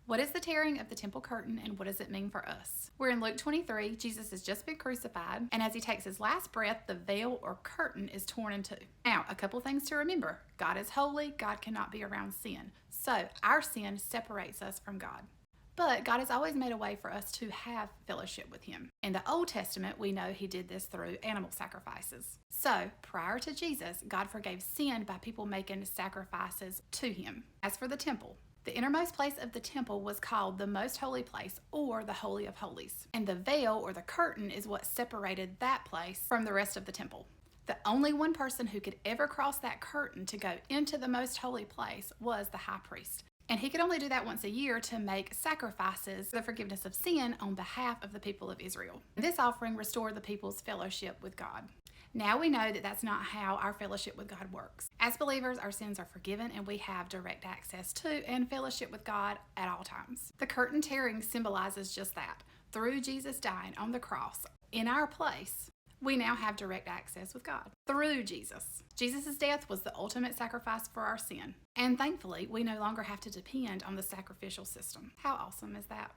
What is the tearing of the temple curtain and what does it mean for us? We're in Luke 23. Jesus has just been crucified, and as he takes his last breath, the veil or curtain is torn in two. Now, a couple things to remember. God is holy. God cannot be around sin. So our sin separates us from God. But God has always made a way for us to have fellowship with him. In the Old Testament, we know he did this through animal sacrifices. So, prior to Jesus, God forgave sin by people making sacrifices to him. As for the temple, the innermost place of the temple was called the most holy place, or the Holy of Holies. And the veil or the curtain is what separated that place from the rest of the temple. The only one person who could ever cross that curtain to go into the most holy place was the high priest. And he could only do that once a year to make sacrifices for the forgiveness of sin on behalf of the people of Israel. This offering restored the people's fellowship with God. Now we know that that's not how our fellowship with God works. As believers, our sins are forgiven and we have direct access to and fellowship with God at all times. The curtain tearing symbolizes just that. Through Jesus dying on the cross in our place, we now have direct access with God through Jesus. Jesus' death was the ultimate sacrifice for our sin. And thankfully, we no longer have to depend on the sacrificial system. How awesome is that?